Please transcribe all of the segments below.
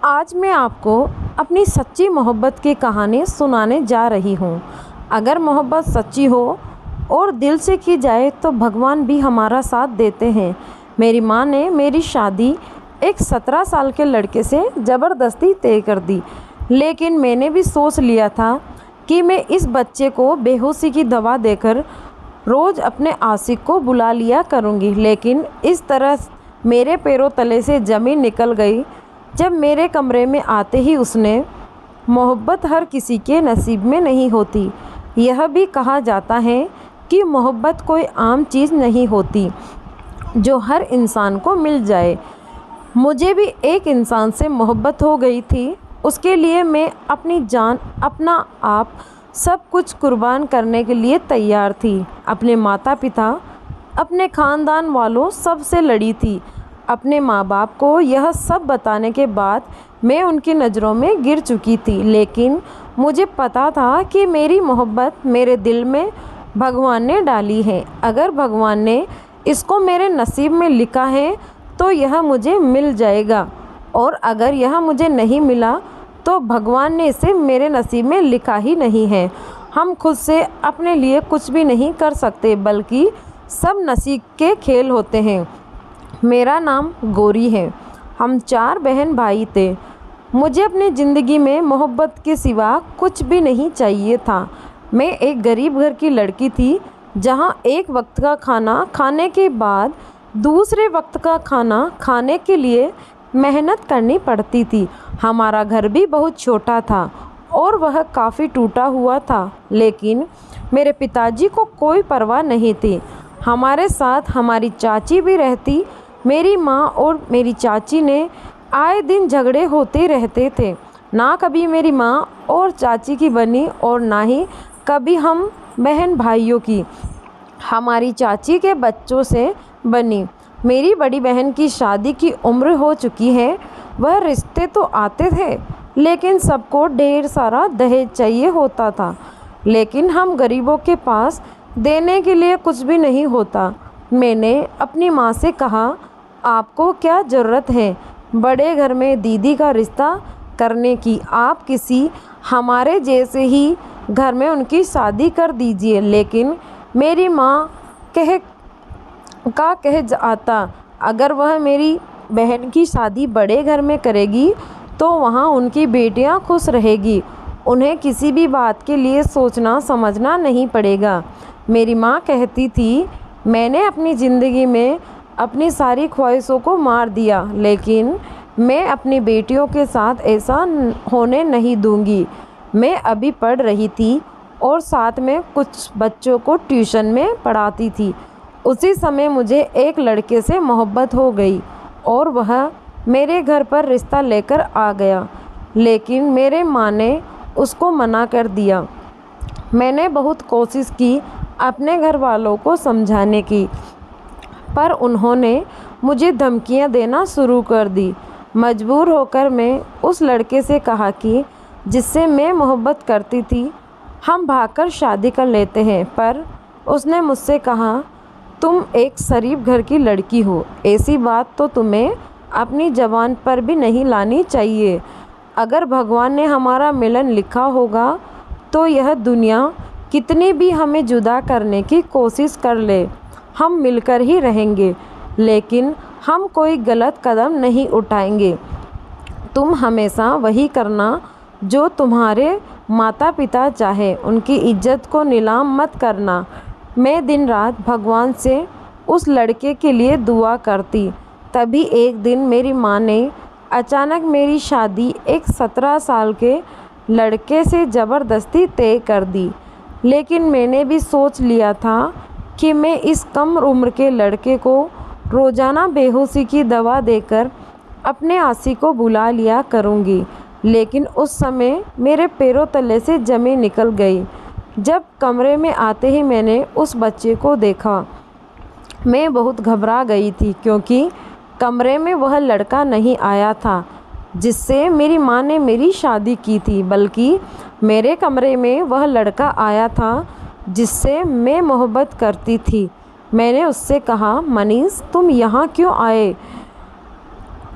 आज मैं आपको अपनी सच्ची मोहब्बत की कहानी सुनाने जा रही हूँ। अगर मोहब्बत सच्ची हो और दिल से की जाए तो भगवान भी हमारा साथ देते हैं। मेरी माँ ने मेरी शादी एक 17 साल के लड़के से ज़बरदस्ती तय कर दी, लेकिन मैंने भी सोच लिया था कि मैं इस बच्चे को बेहोशी की दवा देकर रोज़ अपने आशिक को बुला लिया करूँगी। लेकिन इस तरह मेरे पैरों तले से ज़मीन निकल गई जब मेरे कमरे में आते ही उसने, मोहब्बत हर किसी के नसीब में नहीं होती। यह भी कहा जाता है कि मोहब्बत कोई आम चीज़ नहीं होती जो हर इंसान को मिल जाए। मुझे भी एक इंसान से मोहब्बत हो गई थी। उसके लिए मैं अपनी जान, अपना आप, सब कुछ कुर्बान करने के लिए तैयार थी। अपने माता पिता, अपने ख़ानदान वालों सबसे लड़ी थी। अपने माँ बाप को यह सब बताने के बाद मैं उनकी नज़रों में गिर चुकी थी, लेकिन मुझे पता था कि मेरी मोहब्बत मेरे दिल में भगवान ने डाली है। अगर भगवान ने इसको मेरे नसीब में लिखा है तो यह मुझे मिल जाएगा, और अगर यह मुझे नहीं मिला तो भगवान ने इसे मेरे नसीब में लिखा ही नहीं है। हम खुद से अपने लिए कुछ भी नहीं कर सकते, बल्कि सब नसीब के खेल होते हैं। मेरा नाम गौरी है। हम 4 बहन भाई थे। मुझे अपनी ज़िंदगी में मोहब्बत के सिवा कुछ भी नहीं चाहिए था। मैं एक गरीब घर की लड़की थी, जहां एक वक्त का खाना खाने के बाद दूसरे वक्त का खाना खाने के लिए मेहनत करनी पड़ती थी। हमारा घर भी बहुत छोटा था और वह काफ़ी टूटा हुआ था, लेकिन मेरे पिताजी को कोई परवाह नहीं थी। हमारे साथ हमारी चाची भी रहती। मेरी माँ और मेरी चाची ने आए दिन झगड़े होते रहते थे। ना कभी मेरी माँ और चाची की बनी और ना ही कभी हम बहन भाइयों की। हमारी चाची के बच्चों से बनी। मेरी बड़ी बहन की शादी की उम्र हो चुकी है। वह रिश्ते तो आते थे, लेकिन सबको ढेर सारा दहेज चाहिए होता था। लेकिन हम गरीबों के पास देने के लिए कुछ भी नहीं होता। मैंने अपनी माँ से कहा, आपको क्या ज़रूरत है बड़े घर में दीदी का रिश्ता करने की? आप किसी हमारे जैसे ही घर में उनकी शादी कर दीजिए। लेकिन मेरी माँ कह जाता, अगर वह मेरी बहन की शादी बड़े घर में करेगी तो वहाँ उनकी बेटियाँ खुश रहेगी। उन्हें किसी भी बात के लिए सोचना समझना नहीं पड़ेगा। मेरी माँ कहती थी, मैंने अपनी ज़िंदगी में अपनी सारी ख्वाहिशों को मार दिया, लेकिन मैं अपनी बेटियों के साथ ऐसा होने नहीं दूंगी। मैं अभी पढ़ रही थी और साथ में कुछ बच्चों को ट्यूशन में पढ़ाती थी। उसी समय मुझे एक लड़के से मोहब्बत हो गई और वह मेरे घर पर रिश्ता लेकर आ गया, लेकिन मेरे माँ ने उसको मना कर दिया। मैंने बहुत कोशिश की अपने घर वालों को समझाने की, पर उन्होंने मुझे धमकियां देना शुरू कर दी। मजबूर होकर मैं उस लड़के से कहा कि जिससे मैं मोहब्बत करती थी, हम भागकर शादी कर लेते हैं। पर उसने मुझसे कहा, तुम एक शरीफ घर की लड़की हो, ऐसी बात तो तुम्हें अपनी ज़बान पर भी नहीं लानी चाहिए। अगर भगवान ने हमारा मिलन लिखा होगा तो यह दुनिया कितनी भी हमें जुदा करने की कोशिश कर ले, हम मिलकर ही रहेंगे, लेकिन हम कोई गलत कदम नहीं उठाएंगे। तुम हमेशा वही करना जो तुम्हारे माता पिता चाहे, उनकी इज्जत को नीलाम मत करना। मैं दिन रात भगवान से उस लड़के के लिए दुआ करती। तभी एक दिन मेरी माँ ने अचानक मेरी शादी एक 17 साल के लड़के से ज़बरदस्ती तय कर दी। लेकिन मैंने भी सोच लिया था कि मैं इस कम उम्र के लड़के को रोज़ाना बेहोशी की दवा देकर अपने आशिक को बुला लिया करूँगी। लेकिन उस समय मेरे पैरों तले से ज़मीन निकल गई। जब कमरे में आते ही मैंने उस बच्चे को देखा, मैं बहुत घबरा गई थी, क्योंकि कमरे में वह लड़का नहीं आया था जिससे मेरी माँ ने मेरी शादी की थी, बल्कि मेरे कमरे में वह लड़का आया था जिससे मैं मोहब्बत करती थी। मैंने उससे कहा, मनीष तुम यहाँ क्यों आए?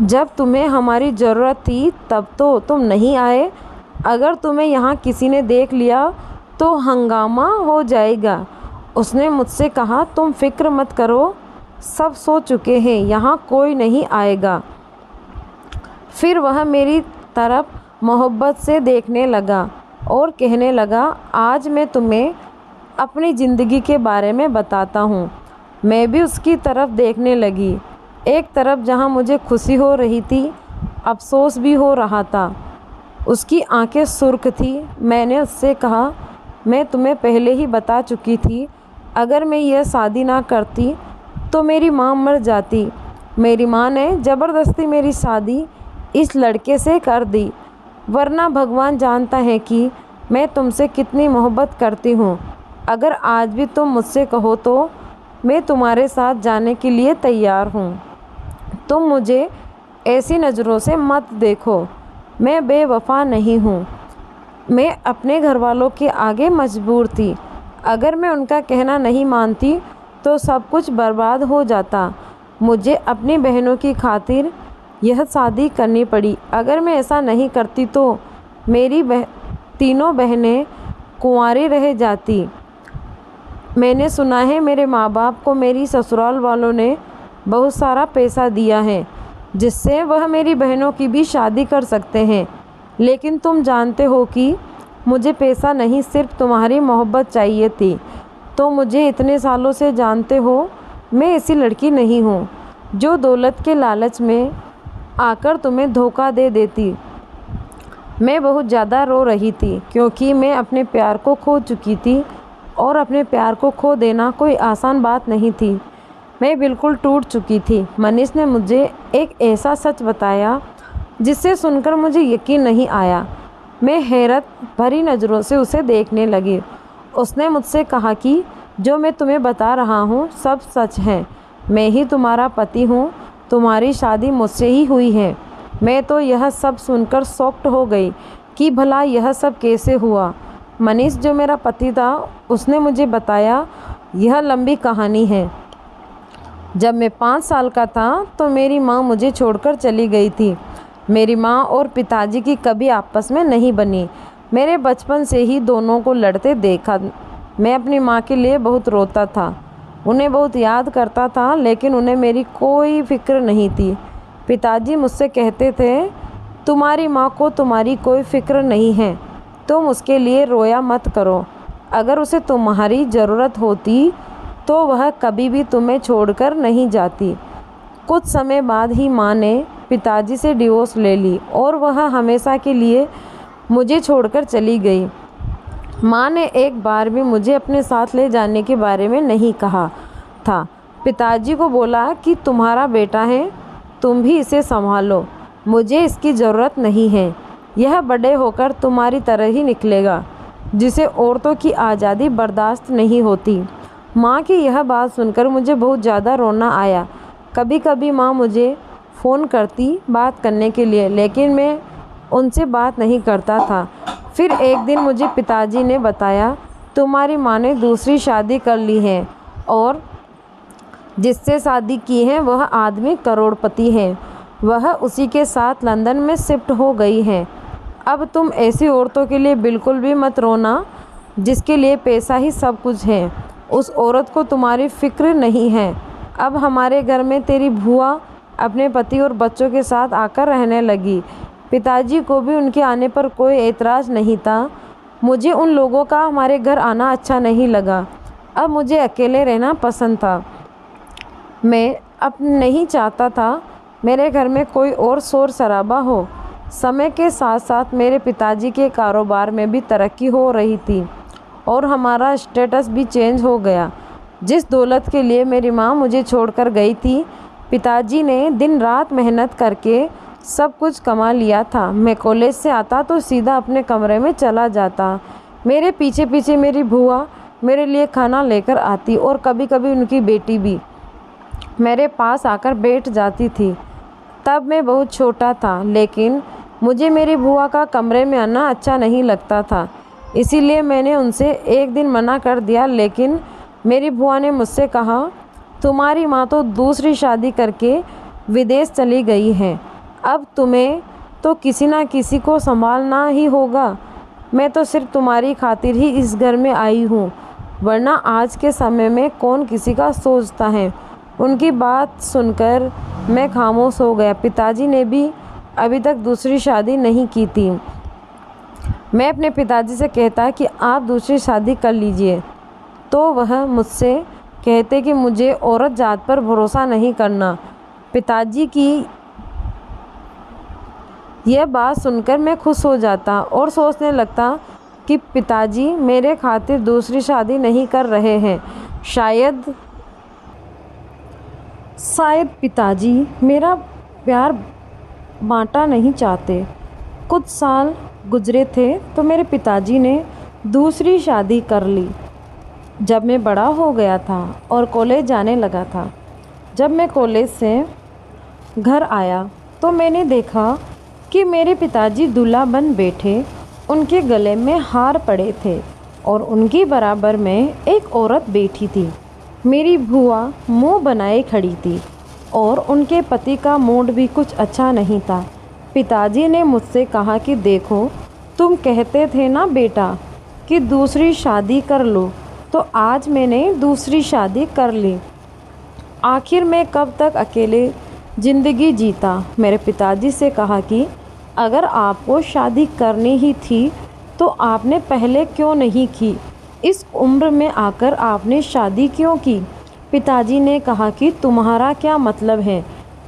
जब तुम्हें हमारी ज़रूरत थी तब तो तुम नहीं आए। अगर तुम्हें यहाँ किसी ने देख लिया तो हंगामा हो जाएगा। उसने मुझसे कहा, तुम फिक्र मत करो, सब सो चुके हैं, यहाँ कोई नहीं आएगा। फिर वह मेरी तरफ मोहब्बत से देखने लगा और कहने लगा, आज मैं तुम्हें अपनी ज़िंदगी के बारे में बताता हूँ। मैं भी उसकी तरफ देखने लगी। एक तरफ जहाँ मुझे खुशी हो रही थी, अफसोस भी हो रहा था। उसकी आंखें सुर्ख थी। मैंने उससे कहा, मैं तुम्हें पहले ही बता चुकी थी, अगर मैं यह शादी ना करती तो मेरी माँ मर जाती। मेरी माँ ने ज़बरदस्ती मेरी शादी इस लड़के से कर दी, वरना भगवान जानता है कि मैं तुमसे कितनी मोहब्बत करती हूँ। अगर आज भी तुम मुझसे कहो तो मैं तुम्हारे साथ जाने के लिए तैयार हूँ। तुम मुझे ऐसी नज़रों से मत देखो, मैं बेवफा नहीं हूँ। मैं अपने घर वालों के आगे मजबूर थी। अगर मैं उनका कहना नहीं मानती तो सब कुछ बर्बाद हो जाता। मुझे अपनी बहनों की खातिर यह शादी करनी पड़ी। अगर मैं ऐसा नहीं करती तो मेरी तीनों बहनें कुंवारी रह जाती। मैंने सुना है मेरे माँ बाप को मेरी ससुराल वालों ने बहुत सारा पैसा दिया है, जिससे वह मेरी बहनों की भी शादी कर सकते हैं। लेकिन तुम जानते हो कि मुझे पैसा नहीं, सिर्फ तुम्हारी मोहब्बत चाहिए थी। तो मुझे इतने सालों से जानते हो, मैं ऐसी लड़की नहीं हूँ जो दौलत के लालच में आकर तुम्हें धोखा दे देती। मैं बहुत ज़्यादा रो रही थी क्योंकि मैं अपने प्यार को खो चुकी थी और अपने प्यार को खो देना कोई आसान बात नहीं थी। मैं बिल्कुल टूट चुकी थी। मनीष ने मुझे एक ऐसा सच बताया जिससे सुनकर मुझे यकीन नहीं आया। मैं हैरत भरी नज़रों से उसे देखने लगी। उसने मुझसे कहा कि जो मैं तुम्हें बता रहा हूँ सब सच है। मैं ही तुम्हारा पति हूँ, तुम्हारी शादी मुझसे ही हुई है। मैं तो यह सब सुनकर शॉक्ड हो गई कि भला यह सब कैसे हुआ। मनीष जो मेरा पति था, उसने मुझे बताया, यह लंबी कहानी है। जब मैं 5 साल का था तो मेरी माँ मुझे छोड़कर चली गई थी। मेरी माँ और पिताजी की कभी आपस में नहीं बनी। मेरे बचपन से ही दोनों को लड़ते देखा। मैं अपनी माँ के लिए बहुत रोता था, उन्हें बहुत याद करता था, लेकिन उन्हें मेरी कोई फिक्र नहीं थी। पिताजी मुझसे कहते थे, तुम्हारी माँ को तुम्हारी कोई फिक्र नहीं है, तुम उसके लिए रोया मत करो। अगर उसे तुम्हारी ज़रूरत होती तो वह कभी भी तुम्हें छोड़कर नहीं जाती। कुछ समय बाद ही माँ ने पिताजी से डिवोर्स ले ली और वह हमेशा के लिए मुझे छोड़कर चली गई। माँ ने एक बार भी मुझे अपने साथ ले जाने के बारे में नहीं कहा था। पिताजी को बोला कि तुम्हारा बेटा है, तुम भी इसे संभालो, मुझे इसकी ज़रूरत नहीं है। यह बड़े होकर तुम्हारी तरह ही निकलेगा, जिसे औरतों की आज़ादी बर्दाश्त नहीं होती। माँ की यह बात सुनकर मुझे बहुत ज़्यादा रोना आया। कभी कभी माँ मुझे फ़ोन करती बात करने के लिए, लेकिन मैं उनसे बात नहीं करता था। फिर एक दिन मुझे पिताजी ने बताया, तुम्हारी माँ ने दूसरी शादी कर ली है और जिससे शादी की है वह आदमी करोड़पति है। वह उसी के साथ लंदन में शिफ्ट हो गई है। अब तुम ऐसी औरतों के लिए बिल्कुल भी मत रोना जिसके लिए पैसा ही सब कुछ है। उस औरत को तुम्हारी फिक्र नहीं है। अब हमारे घर में तेरी बुआ अपने पति और बच्चों के साथ आकर रहने लगी। पिताजी को भी उनके आने पर कोई एतराज़ नहीं था। मुझे उन लोगों का हमारे घर आना अच्छा नहीं लगा। अब मुझे अकेले रहना पसंद था। मैं अब नहीं चाहता था मेरे घर में कोई और शोर शराबा हो। समय के साथ साथ मेरे पिताजी के कारोबार में भी तरक्की हो रही थी और हमारा स्टेटस भी चेंज हो गया। जिस दौलत के लिए मेरी माँ मुझे छोड़कर गई थी, पिताजी ने दिन रात मेहनत करके सब कुछ कमा लिया था। मैं कॉलेज से आता तो सीधा अपने कमरे में चला जाता। मेरे पीछे पीछे मेरी बुआ मेरे लिए खाना लेकर आती और कभी कभी उनकी बेटी भी मेरे पास आकर बैठ जाती थी। तब मैं बहुत छोटा था, लेकिन मुझे मेरी बुआ का कमरे में आना अच्छा नहीं लगता था। इसीलिए मैंने उनसे एक दिन मना कर दिया, लेकिन मेरी बुआ ने मुझसे कहा, तुम्हारी माँ तो दूसरी शादी करके विदेश चली गई है, अब तुम्हें तो किसी ना किसी को संभालना ही होगा। मैं तो सिर्फ तुम्हारी खातिर ही इस घर में आई हूँ, वरना आज के समय में कौन किसी का सोचता है। उनकी बात सुनकर मैं खामोश हो गया। पिताजी ने भी अभी तक दूसरी शादी नहीं की थी। मैं अपने पिताजी से कहता कि आप दूसरी शादी कर लीजिए, तो वह मुझसे कहते कि मुझे औरत जात पर भरोसा नहीं करना। पिताजी की यह बात सुनकर मैं खुश हो जाता और सोचने लगता कि पिताजी मेरे खातिर दूसरी शादी नहीं कर रहे हैं। शायद पिताजी मेरा प्यार बांटा नहीं चाहते। कुछ साल गुजरे थे तो मेरे पिताजी ने दूसरी शादी कर ली। जब मैं बड़ा हो गया था और कॉलेज जाने लगा था, जब मैं कॉलेज से घर आया तो मैंने देखा कि मेरे पिताजी दूल्हा बन बैठे। उनके गले में हार पड़े थे और उनकी बराबर में एक औरत बैठी थी। मेरी बुआ मुंह बनाए खड़ी थी और उनके पति का मूड भी कुछ अच्छा नहीं था। पिताजी ने मुझसे कहा कि देखो, तुम कहते थे ना बेटा कि दूसरी शादी कर लो, तो आज मैंने दूसरी शादी कर ली। आखिर मैं कब तक अकेले ज़िंदगी जीता। मेरे पिताजी से कहा कि अगर आपको शादी करनी ही थी तो आपने पहले क्यों नहीं की? इस उम्र में आकर आपने शादी क्यों की? पिताजी ने कहा कि तुम्हारा क्या मतलब है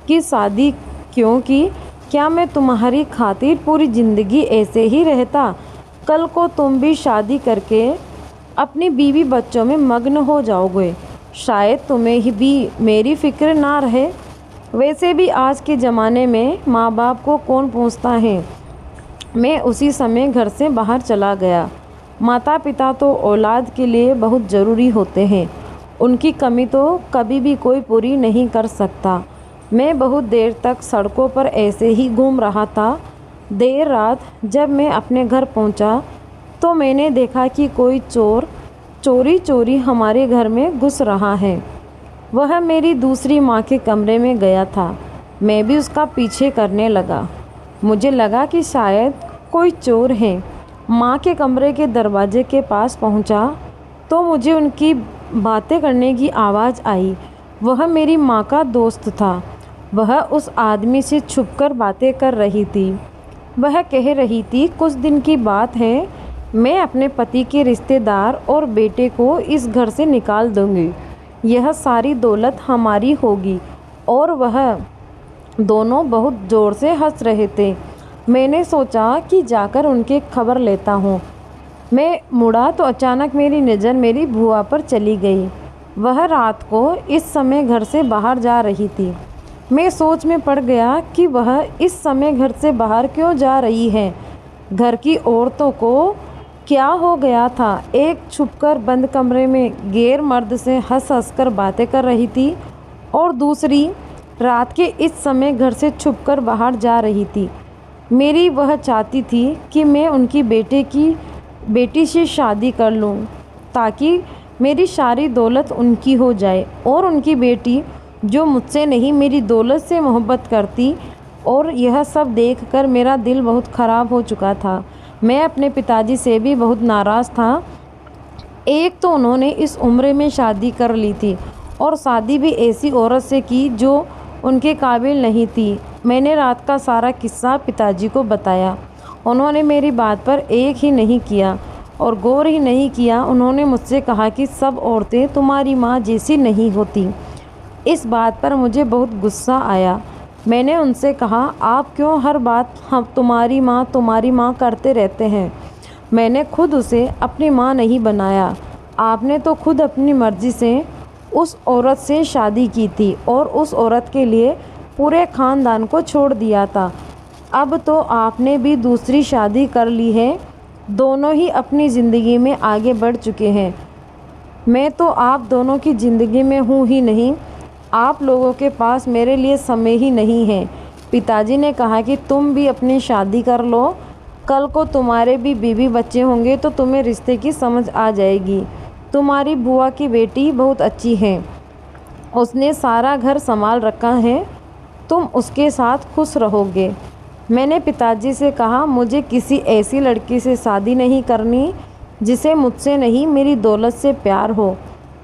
कि शादी क्यों की? क्या मैं तुम्हारी खातिर पूरी ज़िंदगी ऐसे ही रहता? कल को तुम भी शादी करके अपनी बीवी बच्चों में मग्न हो जाओगे। शायद तुम्हें ही भी मेरी फ़िक्र ना रहे। वैसे भी आज के ज़माने में माँ बाप को कौन पूछता है। मैं उसी समय घर से बाहर चला गया। माता पिता तो औलाद के लिए बहुत ज़रूरी होते हैं, उनकी कमी तो कभी भी कोई पूरी नहीं कर सकता। मैं बहुत देर तक सड़कों पर ऐसे ही घूम रहा था। देर रात जब मैं अपने घर पहुंचा तो मैंने देखा कि कोई चोर चोरी चोरी हमारे घर में घुस रहा है। वह मेरी दूसरी माँ के कमरे में गया था। मैं भी उसका पीछे करने लगा। मुझे लगा कि शायद कोई चोर है। माँ के कमरे के दरवाजे के पास पहुँचा तो मुझे उनकी बातें करने की आवाज़ आई। वह मेरी माँ का दोस्त था। वह उस आदमी से छुपकर बातें कर रही थी। वह कह रही थी, कुछ दिन की बात है, मैं अपने पति के रिश्तेदार और बेटे को इस घर से निकाल दूंगी। यह सारी दौलत हमारी होगी। और वह दोनों बहुत ज़ोर से हंस रहे थे। मैंने सोचा कि जाकर उनके खबर लेता हूँ। मैं मुड़ा तो अचानक मेरी नज़र मेरी बुआ पर चली गई। वह रात को इस समय घर से बाहर जा रही थी। मैं सोच में पड़ गया कि वह इस समय घर से बाहर क्यों जा रही है। घर की औरतों को क्या हो गया था? एक छुपकर बंद कमरे में गैर मर्द से हंस हंस कर बातें कर रही थी और दूसरी रात के इस समय घर से छुपकर बाहर जा रही थी। मेरी वह चाहती थी कि मैं उनकी बेटी से शादी कर लूं, ताकि मेरी सारी दौलत उनकी हो जाए और उनकी बेटी जो मुझसे नहीं मेरी दौलत से मोहब्बत करती। और यह सब देखकर मेरा दिल बहुत ख़राब हो चुका था। मैं अपने पिताजी से भी बहुत नाराज़ था। एक तो उन्होंने इस उम्र में शादी कर ली थी और शादी भी ऐसी औरत से की जो उनके काबिल नहीं थी। मैंने रात का सारा किस्सा पिताजी को बताया। उन्होंने मेरी बात पर एक ही नहीं किया और गौर ही नहीं किया। उन्होंने मुझसे कहा कि सब औरतें तुम्हारी माँ जैसी नहीं होती। इस बात पर मुझे बहुत गुस्सा आया। मैंने उनसे कहा, आप क्यों हर बात हम तुम्हारी माँ करते रहते हैं? मैंने खुद उसे अपनी माँ नहीं बनाया। आपने तो खुद अपनी मर्ज़ी से उस औरत से शादी की थी और उस औरत के लिए पूरे ख़ानदान को छोड़ दिया था। अब तो आपने भी दूसरी शादी कर ली है। दोनों ही अपनी ज़िंदगी में आगे बढ़ चुके हैं। मैं तो आप दोनों की ज़िंदगी में हूँ ही नहीं। आप लोगों के पास मेरे लिए समय ही नहीं है। पिताजी ने कहा कि तुम भी अपनी शादी कर लो। कल को तुम्हारे भी बीवी बच्चे होंगे तो तुम्हें रिश्ते की समझ आ जाएगी। तुम्हारी बुआ की बेटी बहुत अच्छी है, उसने सारा घर संभाल रखा है, तुम उसके साथ खुश रहोगे। मैंने पिताजी से कहा, मुझे किसी ऐसी लड़की से शादी नहीं करनी जिसे मुझसे नहीं मेरी दौलत से प्यार हो।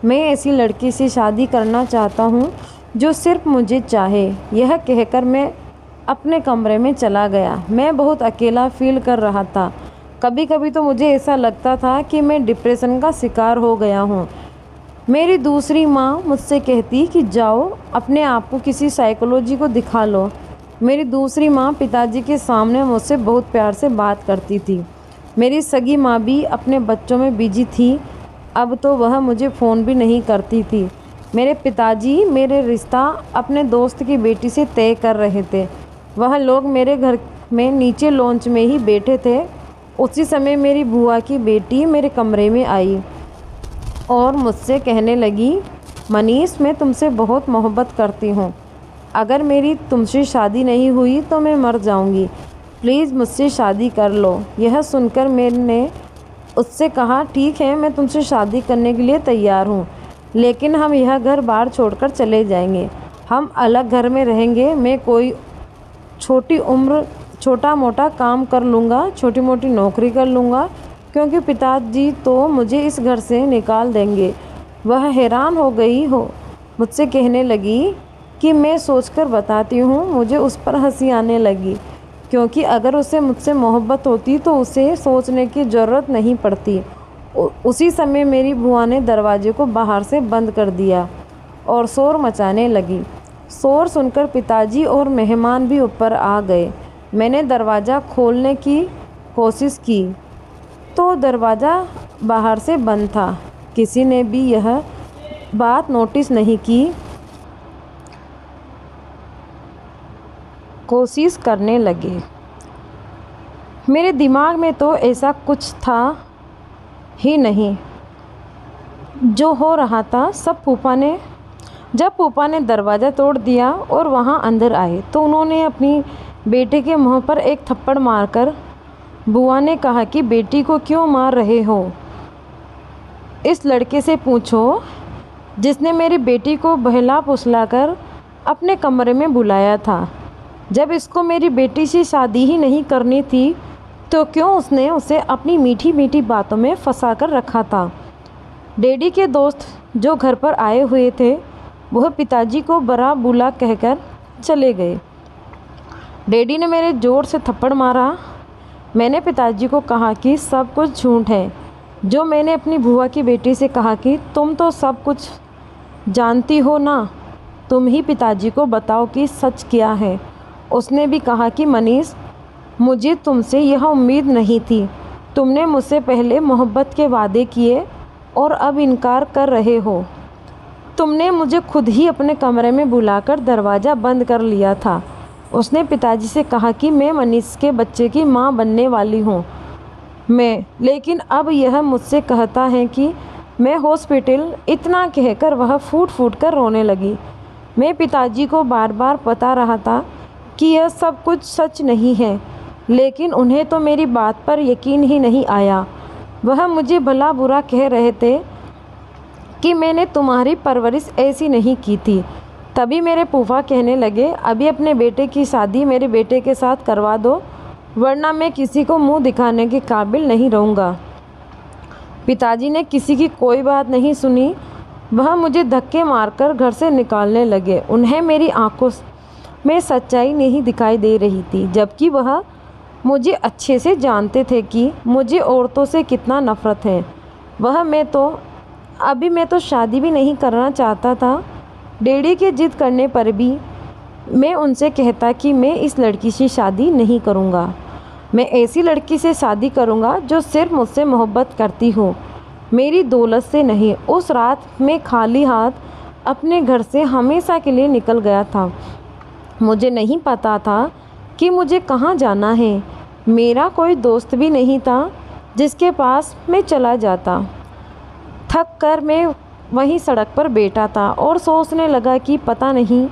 मैं ऐसी लड़की से शादी करना चाहता हूँ जो सिर्फ मुझे चाहे। यह कहकर मैं अपने कमरे में चला गया। मैं बहुत अकेला फील कर रहा था। कभी कभी तो मुझे ऐसा लगता था कि मैं डिप्रेशन का शिकार हो गया हूँ। मेरी दूसरी माँ मुझसे कहती कि जाओ अपने आप को किसी साइकोलॉजी को दिखा लो। मेरी दूसरी माँ पिताजी के सामने मुझसे बहुत प्यार से बात करती थी। मेरी सगी माँ भी अपने बच्चों में बिजी थी। अब तो वह मुझे फ़ोन भी नहीं करती थी। मेरे पिताजी मेरे रिश्ता अपने दोस्त की बेटी से तय कर रहे थे। वह लोग मेरे घर में नीचे लॉन्च में ही बैठे थे। उसी समय मेरी बुआ की बेटी मेरे कमरे में आई और मुझसे कहने लगी, मनीष, मैं तुमसे बहुत मोहब्बत करती हूँ। अगर मेरी तुमसे शादी नहीं हुई तो मैं मर जाऊँगी। प्लीज़ मुझसे शादी कर लो। यह सुनकर मैंने उससे कहा, ठीक है, मैं तुमसे शादी करने के लिए तैयार हूँ, लेकिन हम यह घर बाहर छोड़कर चले जाएंगे। हम अलग घर में रहेंगे। मैं कोई छोटा मोटा काम कर लूँगा, छोटी मोटी नौकरी कर लूँगा, क्योंकि पिताजी तो मुझे इस घर से निकाल देंगे। वह हैरान हो गई हो मुझसे कहने लगी कि मैं सोचकर बताती हूँ। मुझे उस पर हंसी आने लगी, क्योंकि अगर उसे मुझसे मोहब्बत होती तो उसे सोचने की ज़रूरत नहीं पड़ती। उसी समय मेरी बुआ ने दरवाजे को बाहर से बंद कर दिया और शोर मचाने लगी। शोर सुनकर पिताजी और मेहमान भी ऊपर आ गए। मैंने दरवाज़ा खोलने की कोशिश की तो दरवाज़ा बाहर से बंद था। किसी ने भी यह बात नोटिस नहीं की। कोशिश करने लगे। मेरे दिमाग में तो ऐसा कुछ था ही नहीं। जो हो रहा था सब जब फूफा ने दरवाज़ा तोड़ दिया और वहाँ अंदर आए तो उन्होंने अपनी बेटे के मुंह पर एक थप्पड़ मारकर बुआ ने कहा कि बेटी को क्यों मार रहे हो? इस लड़के से पूछो जिसने मेरी बेटी को बहला फुसलाकर अपने कमरे में बुलाया था। जब इसको मेरी बेटी से शादी ही नहीं करनी थी तो क्यों उसने उसे अपनी मीठी मीठी बातों में फंसा कर रखा था। डैडी के दोस्त जो घर पर आए हुए थे वह पिताजी को बड़ा बुला कहकर चले गए। डैडी ने मेरे ज़ोर से थप्पड़ मारा। मैंने पिताजी को कहा कि सब कुछ झूठ है जो मैंने अपनी बुआ की बेटी से कहा कि तुम तो सब कुछ जानती हो ना, तुम ही पिताजी को बताओ कि सच क्या है। उसने भी कहा कि मनीष, मुझे तुमसे यह उम्मीद नहीं थी। तुमने मुझसे पहले मोहब्बत के वादे किए और अब इनकार कर रहे हो। तुमने मुझे खुद ही अपने कमरे में बुलाकर दरवाज़ा बंद कर लिया था। उसने पिताजी से कहा कि मैं मनीष के बच्चे की माँ बनने वाली हूँ। लेकिन अब यह मुझसे कहता है कि मैं हॉस्पिटल। इतना कहकर वह फूट फूट कर रोने लगी। मैं पिताजी को बार बार बता रहा था कि यह सब कुछ सच नहीं है, लेकिन उन्हें तो मेरी बात पर यकीन ही नहीं आया। वह मुझे भला बुरा कह रहे थे कि मैंने तुम्हारी परवरिश ऐसी नहीं की थी। तभी मेरे फूफा कहने लगे, अभी अपने बेटे की शादी मेरे बेटे के साथ करवा दो, वरना मैं किसी को मुंह दिखाने के काबिल नहीं रहूँगा। पिताजी ने किसी की कोई बात नहीं सुनी। वह मुझे धक्के मारकर घर से निकालने लगे। उन्हें मेरी आंखों में सच्चाई नहीं दिखाई दे रही थी, जबकि वह मुझे अच्छे से जानते थे कि मुझे औरतों से कितना नफ़रत है। मैं तो शादी भी नहीं करना चाहता था। डैडी के जिद करने पर भी मैं उनसे कहता कि मैं इस लड़की से शादी नहीं करूँगा। मैं ऐसी लड़की से शादी करूँगा जो सिर्फ मुझसे मोहब्बत करती हो, मेरी दौलत से नहीं। उस रात मैं खाली हाथ अपने घर से हमेशा के लिए निकल गया था। मुझे नहीं पता था कि मुझे कहाँ जाना है। मेरा कोई दोस्त भी नहीं था जिसके पास मैं चला जाता। थक कर मैं वहीं सड़क पर बैठा था और सोचने लगा कि पता नहीं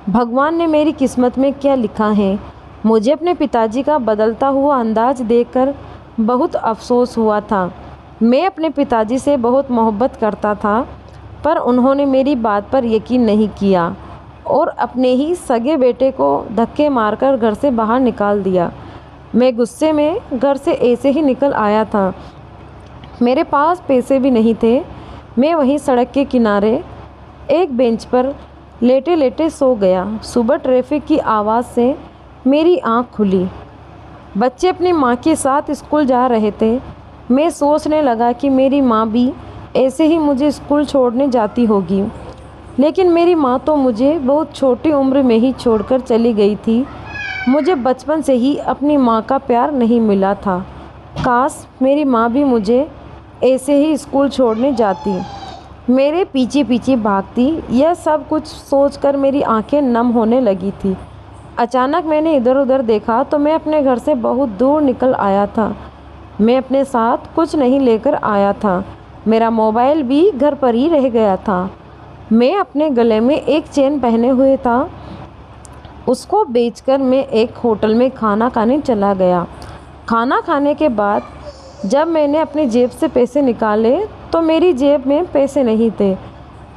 भगवान ने मेरी किस्मत में क्या लिखा है। मुझे अपने पिताजी का बदलता हुआ अंदाज देखकर बहुत अफसोस हुआ था। मैं अपने पिताजी से बहुत मोहब्बत करता था, पर उन्होंने मेरी बात पर यकीन नहीं किया। और अपने ही सगे बेटे को धक्के मारकर घर से बाहर निकाल दिया। मैं गुस्से में घर से ऐसे ही निकल आया था। मेरे पास पैसे भी नहीं थे। मैं वहीं सड़क के किनारे एक बेंच पर लेटे लेटे सो गया। सुबह ट्रैफिक की आवाज़ से मेरी आँख खुली। बच्चे अपनी माँ के साथ स्कूल जा रहे थे। मैं सोचने लगा कि मेरी माँ भी ऐसे ही मुझे स्कूल छोड़ने जाती होगी, लेकिन मेरी माँ तो मुझे बहुत छोटी उम्र में ही छोड़कर चली गई थी। मुझे बचपन से ही अपनी माँ का प्यार नहीं मिला था। काश मेरी माँ भी मुझे ऐसे ही स्कूल छोड़ने जाती, मेरे पीछे पीछे भागती। यह सब कुछ सोचकर मेरी आंखें नम होने लगी थी। अचानक मैंने इधर उधर देखा तो मैं अपने घर से बहुत दूर निकल आया था। मैं अपने साथ कुछ नहीं लेकर आया था। मेरा मोबाइल भी घर पर ही रह गया था। मैं अपने गले में एक चेन पहने हुए था। उसको बेचकर मैं एक होटल में खाना खाने चला गया। खाना खाने के बाद जब मैंने अपनी जेब से पैसे निकाले तो मेरी जेब में पैसे नहीं थे।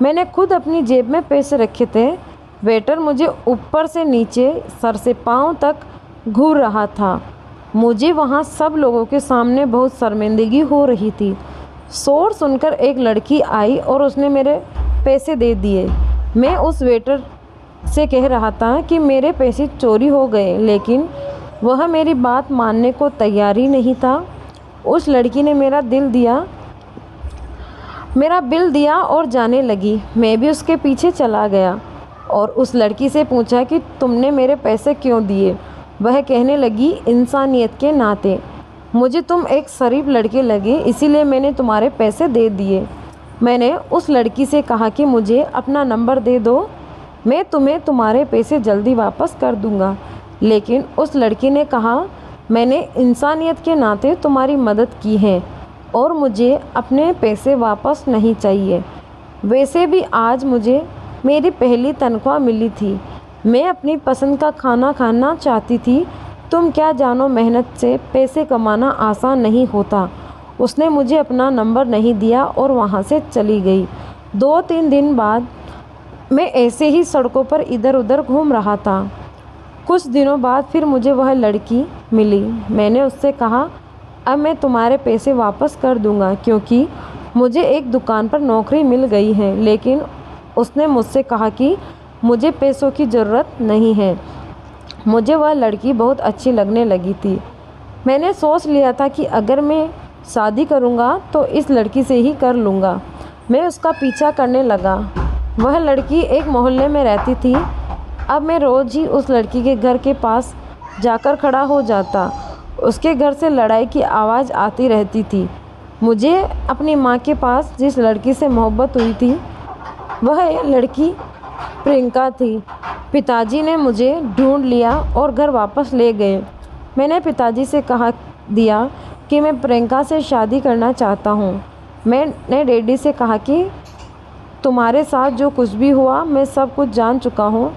मैंने खुद अपनी जेब में पैसे रखे थे। वेटर मुझे ऊपर से नीचे, सर से पाँव तक घूर रहा था। मुझे वहाँ सब लोगों के सामने बहुत शर्मिंदगी हो रही थी। शोर सुनकर एक लड़की आई और उसने मेरे पैसे दे दिए। मैं उस वेटर से कह रहा था कि मेरे पैसे चोरी हो गए, लेकिन वह मेरी बात मानने को तैयार ही नहीं था। उस लड़की ने मेरा बिल दिया और जाने लगी। मैं भी उसके पीछे चला गया और उस लड़की से पूछा कि तुमने मेरे पैसे क्यों दिए। वह कहने लगी, इंसानियत के नाते मुझे तुम एक शरीफ लड़के लगे, इसीलिए मैंने तुम्हारे पैसे दे दिए। मैंने उस लड़की से कहा कि मुझे अपना नंबर दे दो, मैं तुम्हें तुम्हारे पैसे जल्दी वापस कर दूंगा। लेकिन उस लड़की ने कहा, मैंने इंसानियत के नाते तुम्हारी मदद की है और मुझे अपने पैसे वापस नहीं चाहिए। वैसे भी आज मुझे मेरी पहली तनख्वाह मिली थी। मैं अपनी पसंद का खाना खाना चाहती थी। तुम क्या जानो, मेहनत से पैसे कमाना आसान नहीं होता। उसने मुझे अपना नंबर नहीं दिया और वहाँ से चली गई। 2-3 दिन बाद मैं ऐसे ही सड़कों पर इधर उधर घूम रहा था। कुछ दिनों बाद फिर मुझे वह लड़की मिली। मैंने उससे कहा, अब मैं तुम्हारे पैसे वापस कर दूंगा क्योंकि मुझे एक दुकान पर नौकरी मिल गई है। लेकिन उसने मुझसे कहा कि मुझे पैसों की ज़रूरत नहीं है। मुझे वह लड़की बहुत अच्छी लगने लगी थी। मैंने सोच लिया था कि अगर मैं शादी करूंगा तो इस लड़की से ही कर लूँगा। मैं उसका पीछा करने लगा। वह लड़की एक मोहल्ले में रहती थी। अब मैं रोज़ ही उस लड़की के घर के पास जाकर खड़ा हो जाता। उसके घर से लड़ाई की आवाज़ आती रहती थी। मुझे अपनी माँ के पास जिस लड़की से मोहब्बत हुई थी वह लड़की प्रियंका थी। पिताजी ने मुझे ढूंढ लिया और घर वापस ले गए। मैंने पिताजी से कहा दिया कि मैं प्रियंका से शादी करना चाहता हूँ। मैंने डैडी से कहा कि तुम्हारे साथ जो कुछ भी हुआ मैं सब कुछ जान चुका हूँ।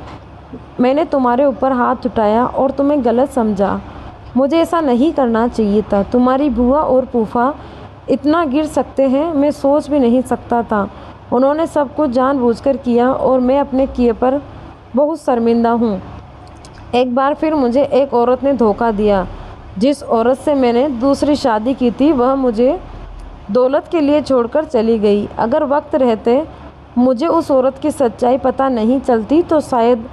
मैंने तुम्हारे ऊपर हाथ उठाया और तुम्हें गलत समझा। मुझे ऐसा नहीं करना चाहिए था। तुम्हारी बुआ और फूफा इतना गिर सकते हैं मैं सोच भी नहीं सकता था। उन्होंने सब कुछ जानबूझकर किया और मैं अपने किए पर बहुत शर्मिंदा हूँ। एक बार फिर मुझे एक औरत ने धोखा दिया। जिस औरत से मैंने दूसरी शादी की थी वह मुझे दौलत के लिए छोड़कर चली गई। अगर वक्त रहते मुझे उस औरत की सच्चाई पता नहीं चलती तो शायद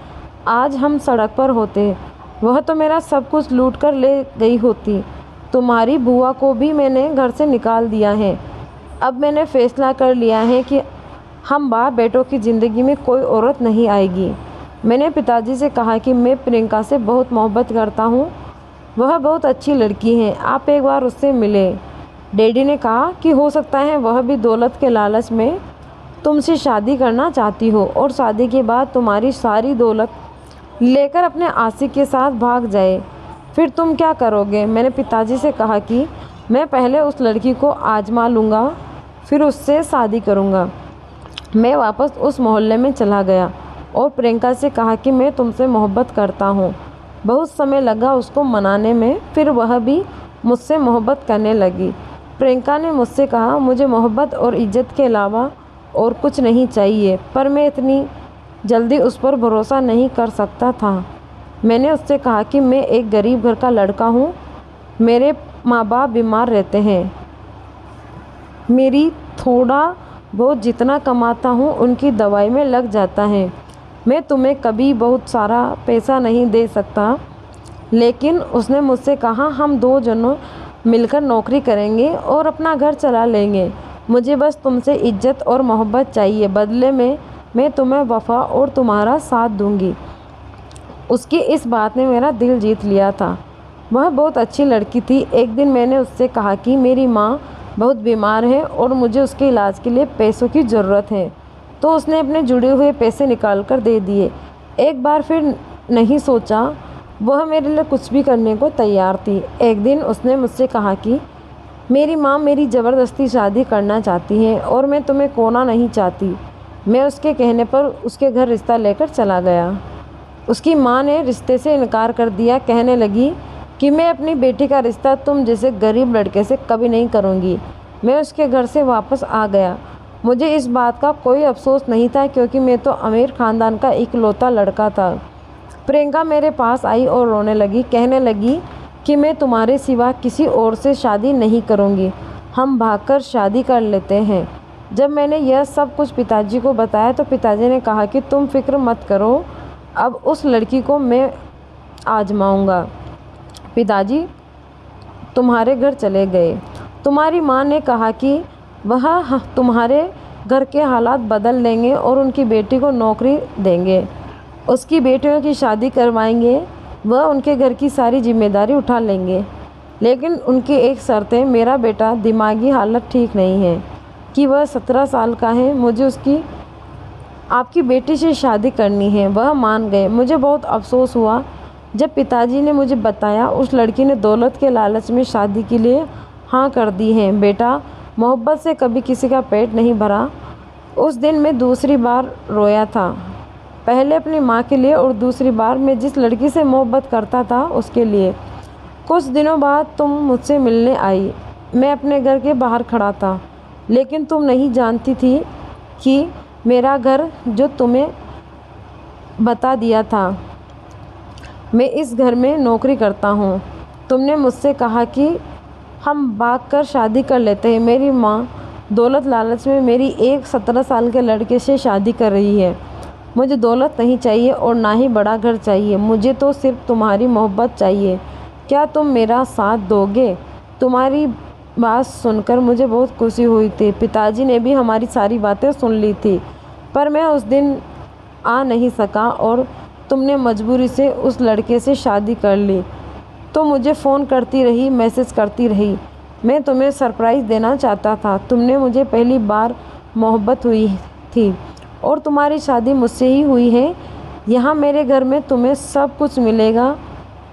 आज हम सड़क पर होते। वह तो मेरा सब कुछ लूट कर ले गई होती। तुम्हारी बुआ को भी मैंने घर से निकाल दिया है। अब मैंने फैसला कर लिया है कि हम बाप बेटों की ज़िंदगी में कोई औरत नहीं आएगी। मैंने पिताजी से कहा कि मैं प्रियंका से बहुत मोहब्बत करता हूँ। वह बहुत अच्छी लड़की है, आप एक बार उससे मिले। डैडी ने कहा कि हो सकता है वह भी दौलत के लालच में तुमसे शादी करना चाहती हो और शादी के बाद तुम्हारी सारी दौलत लेकर अपने आशिक के साथ भाग जाए। फिर तुम क्या करोगे? मैंने पिताजी से कहा कि मैं पहले उस लड़की को आजमा लूँगा, फिर उससे शादी करूँगा। मैं वापस उस मोहल्ले में चला गया और प्रियंका से कहा कि मैं तुमसे मोहब्बत करता हूँ। बहुत समय लगा उसको मनाने में, फिर वह भी मुझसे मोहब्बत करने लगी। प्रियंका ने मुझसे कहा, मुझे मोहब्बत और इज्जत के अलावा और कुछ नहीं चाहिए, पर मैं इतनी जल्दी उस पर भरोसा नहीं कर सकता था। मैंने उससे कहा कि मैं एक गरीब घर का लड़का हूँ, मेरे माँ बाप बीमार रहते हैं, मेरी थोड़ा बहुत जितना कमाता हूँ उनकी दवाई में लग जाता है। मैं तुम्हें कभी बहुत सारा पैसा नहीं दे सकता। लेकिन उसने मुझसे कहा, हम 2 जनों मिलकर नौकरी करेंगे और अपना घर चला लेंगे। मुझे बस तुमसे इज्जत और मोहब्बत चाहिए, बदले में मैं तुम्हें वफ़ा और तुम्हारा साथ दूंगी। उसकी इस बात ने मेरा दिल जीत लिया था। वह बहुत अच्छी लड़की थी। एक दिन मैंने उससे कहा कि मेरी माँ बहुत बीमार है और मुझे उसके इलाज के लिए पैसों की ज़रूरत है। तो उसने अपने जुड़े हुए पैसे निकाल कर दे दिए। एक बार फिर नहीं सोचा, वह मेरे लिए कुछ भी करने को तैयार थी। एक दिन उसने मुझसे कहा कि मेरी माँ मेरी ज़बरदस्ती शादी करना चाहती है और मैं तुम्हें खोना नहीं चाहती। मैं उसके कहने पर उसके घर रिश्ता लेकर चला गया। उसकी माँ ने रिश्ते से इनकार कर दिया, कहने लगी कि मैं अपनी बेटी का रिश्ता तुम जैसे गरीब लड़के से कभी नहीं करूँगी। मैं उसके घर से वापस आ गया। मुझे इस बात का कोई अफसोस नहीं था, क्योंकि मैं तो अमीर ख़ानदान का इकलौता लड़का था। प्रियंका मेरे पास आई और रोने लगी, कहने लगी कि मैं तुम्हारे सिवा किसी और से शादी नहीं करूँगी, हम भागकर शादी कर लेते हैं। जब मैंने यह सब कुछ पिताजी को बताया तो पिताजी ने कहा कि तुम फिक्र मत करो, अब उस लड़की को मैं आजमाऊँगा। पिताजी तुम्हारे घर चले गए। तुम्हारी माँ ने कहा कि वह तुम्हारे घर के हालात बदल देंगे और उनकी बेटी को नौकरी देंगे, उसकी बेटियों की शादी करवाएंगे, वह उनके घर की सारी जिम्मेदारी उठा लेंगे। लेकिन उनकी एक शर्त है, मेरा बेटा दिमागी हालत ठीक नहीं है कि वह 17 साल का है, मुझे उसकी आपकी बेटी से शादी करनी है। वह मान गए। मुझे बहुत अफसोस हुआ जब पिताजी ने मुझे बताया उस लड़की ने दौलत के लालच में शादी के लिए हाँ कर दी है। बेटा, मोहब्बत से कभी किसी का पेट नहीं भरा। उस दिन मैं दूसरी बार रोया था, पहले अपनी माँ के लिए और दूसरी बार मैं जिस लड़की से मोहब्बत करता था उसके लिए। कुछ दिनों बाद तुम मुझसे मिलने आई। मैं अपने घर के बाहर खड़ा था, लेकिन तुम नहीं जानती थी कि मेरा घर जो तुम्हें बता दिया था, मैं इस घर में नौकरी करता हूँ। तुमने मुझसे कहा कि हम भागकर शादी कर लेते हैं। मेरी माँ दौलत लालच में मेरी एक 17 साल के लड़के से शादी कर रही है। मुझे दौलत नहीं चाहिए और ना ही बड़ा घर चाहिए, मुझे तो सिर्फ तुम्हारी मोहब्बत चाहिए। क्या तुम मेरा साथ दोगे? तुम्हारी बात सुनकर मुझे बहुत खुशी हुई थी। पिताजी ने भी हमारी सारी बातें सुन ली थी, पर मैं उस दिन आ नहीं सका और तुमने मजबूरी से उस लड़के से शादी कर ली। तो मुझे फ़ोन करती रही, मैसेज करती रही। मैं तुम्हें सरप्राइज़ देना चाहता था। तुमने मुझे पहली बार मोहब्बत हुई थी और तुम्हारी शादी मुझसे ही हुई है। यहाँ मेरे घर में तुम्हें सब कुछ मिलेगा,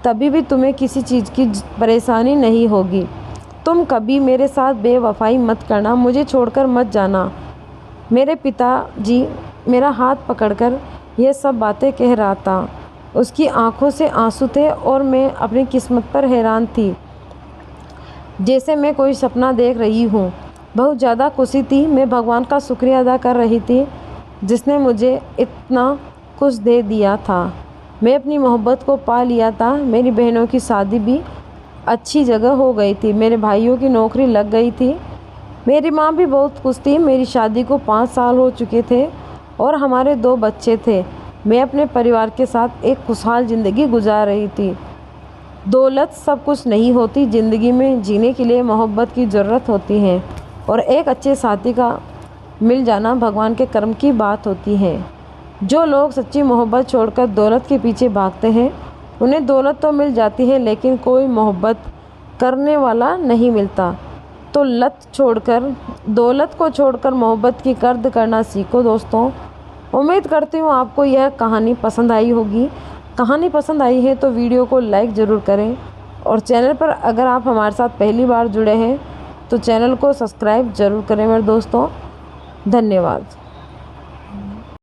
तभी भी तुम्हें किसी चीज़ की परेशानी नहीं होगी। तुम कभी मेरे साथ बेवफाई मत करना, मुझे छोड़कर मत जाना। मेरे पिताजी मेरा हाथ पकड़कर यह सब बातें कह रहा था। उसकी आंखों से आंसू थे और मैं अपनी किस्मत पर हैरान थी, जैसे मैं कोई सपना देख रही हूँ। बहुत ज़्यादा खुशी थी। मैं भगवान का शुक्रिया अदा कर रही थी जिसने मुझे इतना कुछ दे दिया था। मैं अपनी मोहब्बत को पा लिया था। मेरी बहनों की शादी भी अच्छी जगह हो गई थी, मेरे भाइयों की नौकरी लग गई थी। मेरी माँ भी बहुत खुश थी। मेरी शादी को 5 साल हो चुके थे और हमारे 2 बच्चे थे। मैं अपने परिवार के साथ एक खुशहाल ज़िंदगी गुजार रही थी। दौलत सब कुछ नहीं होती, ज़िंदगी में जीने के लिए मोहब्बत की ज़रूरत होती है और एक अच्छे साथी का मिल जाना भगवान के कर्म की बात होती है। जो लोग सच्ची मोहब्बत छोड़कर दौलत के पीछे भागते हैं, उन्हें दौलत तो मिल जाती है लेकिन कोई मोहब्बत करने वाला नहीं मिलता। तो दौलत को छोड़कर मोहब्बत की कद्र करना सीखो दोस्तों। उम्मीद करती हूँ आपको यह कहानी पसंद आई होगी। कहानी पसंद आई है तो वीडियो को लाइक ज़रूर करें और चैनल पर अगर आप हमारे साथ पहली बार जुड़े हैं तो चैनल को सब्सक्राइब ज़रूर करें मेरे दोस्तों। धन्यवाद।